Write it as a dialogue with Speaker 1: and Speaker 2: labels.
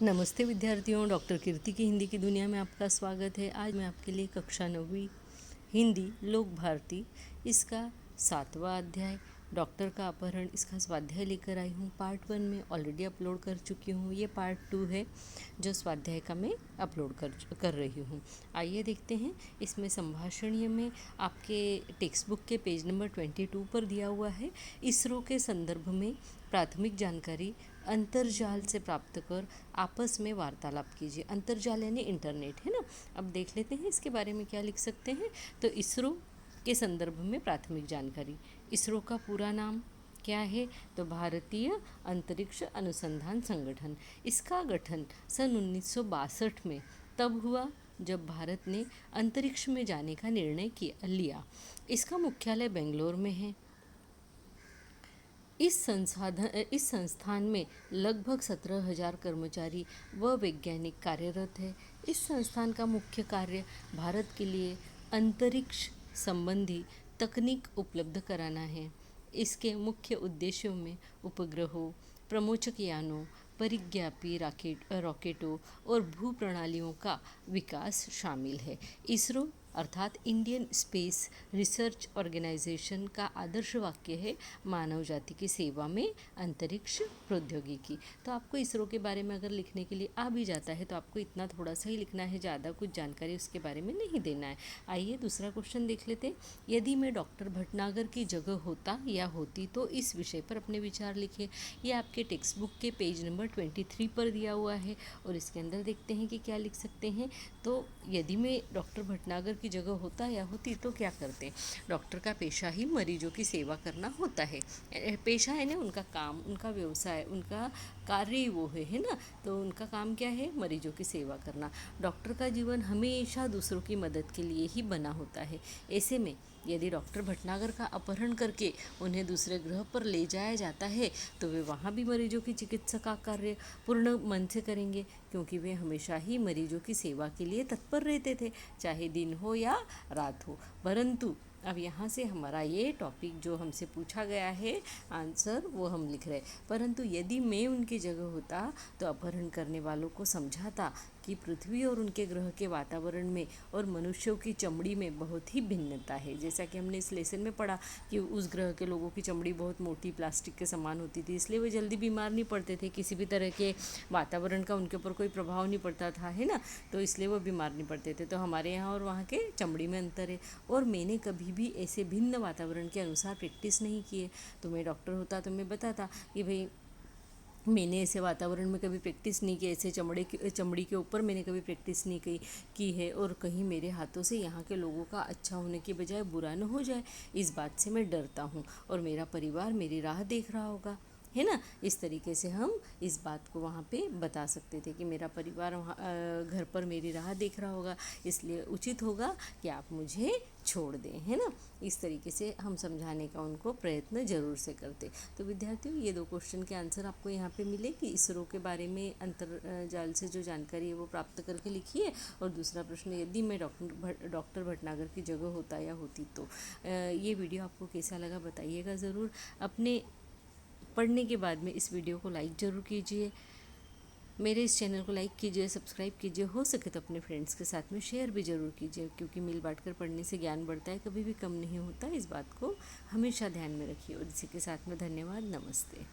Speaker 1: नमस्ते विद्यार्थियों, डॉक्टर कीर्ति की हिंदी की दुनिया में आपका स्वागत है। आज मैं आपके लिए कक्षा 9वीं हिंदी लोक भारती इसका 7वां अध्याय डॉक्टर का अपहरण इसका स्वाध्याय लेकर आई हूँ। पार्ट 1 में ऑलरेडी अपलोड कर चुकी हूँ। ये पार्ट 2 है जो स्वाध्याय का मैं अपलोड कर रही हूँ। आइए देखते हैं। इसमें संभाषणीय में आपके टेक्स्ट बुक के पेज नंबर 22 पर दिया हुआ है। इसरो के संदर्भ में प्राथमिक जानकारी अंतर्जाल से प्राप्त कर आपस में वार्तालाप कीजिए। अंतर्जाल यानी इंटरनेट है ना। अब देख लेते हैं इसके बारे में क्या लिख सकते हैं। तो इसरो के संदर्भ में प्राथमिक जानकारी। इसरो का पूरा नाम क्या है? तो भारतीय अंतरिक्ष अनुसंधान संगठन। इसका गठन सन 1962 में तब हुआ जब भारत ने अंतरिक्ष में जाने का निर्णय लिया। इसका मुख्यालय बेंगलोर में है। इस संस्थान में लगभग 17,000 कर्मचारी व वैज्ञानिक कार्यरत है। इस संस्थान का मुख्य कार्य भारत के लिए अंतरिक्ष संबंधी तकनीक उपलब्ध कराना है। इसके मुख्य उद्देश्यों में उपग्रहों, प्रमोचक यानों, परिज्ञापी रॉकेटों और भू प्रणालियों का विकास शामिल है। इसरो अर्थात इंडियन स्पेस रिसर्च ऑर्गेनाइजेशन का आदर्श वाक्य है, मानव जाति की सेवा में अंतरिक्ष प्रौद्योगिकी। तो आपको इसरो के बारे में अगर लिखने के लिए आ भी जाता है तो आपको इतना थोड़ा सा ही लिखना है, ज़्यादा कुछ जानकारी उसके बारे में नहीं देना है। आइए दूसरा क्वेश्चन देख लेते हैं। यदि मैं डॉक्टर भटनागर की जगह होता या होती तो इस विषय पर अपने विचार लिखिए। ये आपके टेक्स्ट बुक के पेज नंबर 23 पर दिया हुआ है और इसके अंदर देखते हैं कि क्या लिख सकते हैं। तो यदि मैं डॉक्टर भटनागर की जगह होता या होती तो क्या करते। डॉक्टर का पेशा ही मरीजों की सेवा करना होता है। पेशा है ना, उनका काम, उनका व्यवसाय, उनका कार्य ही वो है ना। तो उनका काम क्या है? मरीजों की सेवा करना। डॉक्टर का जीवन हमेशा दूसरों की मदद के लिए ही बना होता है। ऐसे में यदि डॉक्टर भटनागर का अपहरण करके उन्हें दूसरे ग्रह पर ले जाया जाता है तो वे वहाँ भी मरीजों की चिकित्सा का कार्य पूर्ण मन से करेंगे, क्योंकि वे हमेशा ही मरीजों की सेवा के लिए तत्पर रहते थे, चाहे दिन हो या रात हो। परंतु अब यहाँ से हमारा ये टॉपिक जो हमसे पूछा गया है आंसर वो हम लिख रहे। परंतु यदि मैं उनकी जगह होता तो अपहरण करने वालों को समझाता कि पृथ्वी और उनके ग्रह के वातावरण में और मनुष्यों की चमड़ी में बहुत ही भिन्नता है। जैसा कि हमने इस लेसन में पढ़ा कि उस ग्रह के लोगों की चमड़ी बहुत मोटी प्लास्टिक के समान होती थी, इसलिए वे जल्दी बीमार नहीं पड़ते थे। किसी भी तरह के वातावरण का उनके ऊपर कोई प्रभाव नहीं पड़ता था, है ना। तो इसलिए वो बीमार नहीं पड़ते थे। तो हमारे यहाँ और वहाँ के चमड़ी में अंतर है। और मैंने कभी भी ऐसे भिन्न वातावरण के अनुसार प्रैक्टिस नहीं की है। तो मैं डॉक्टर होता तो मैं बताता कि भाई मैंने ऐसे वातावरण में कभी प्रैक्टिस नहीं की, ऐसे चमड़ी के ऊपर मैंने कभी प्रैक्टिस नहीं की है, और कहीं मेरे हाथों से यहाँ के लोगों का अच्छा होने के बजाय बुरा न हो जाए, इस बात से मैं डरता हूँ। और मेरा परिवार मेरी राह देख रहा होगा, है ना। इस तरीके से हम इस बात को वहाँ पे बता सकते थे कि मेरा परिवार वहाँ घर पर मेरी राह देख रहा होगा, इसलिए उचित होगा कि आप मुझे छोड़ दें, है ना। इस तरीके से हम समझाने का उनको प्रयत्न ज़रूर से करते। तो विद्यार्थियों, ये दो क्वेश्चन के आंसर आपको यहाँ पे मिले कि इसरो के बारे में अंतर्जाल से जो जानकारी है वो प्राप्त करके लिखिए। और दूसरा प्रश्न, यदि मैं डॉक्टर भटनागर की जगह होता या होती तो। ये वीडियो आपको कैसा लगा बताइएगा ज़रूर। अपने पढ़ने के बाद में इस वीडियो को लाइक ज़रूर कीजिए। मेरे इस चैनल को लाइक कीजिए, सब्सक्राइब कीजिए, हो सके तो अपने फ्रेंड्स के साथ में शेयर भी ज़रूर कीजिए, क्योंकि मिल बांट कर पढ़ने से ज्ञान बढ़ता है, कभी भी कम नहीं होता। इस बात को हमेशा ध्यान में रखिए। और इसी के साथ में धन्यवाद, नमस्ते।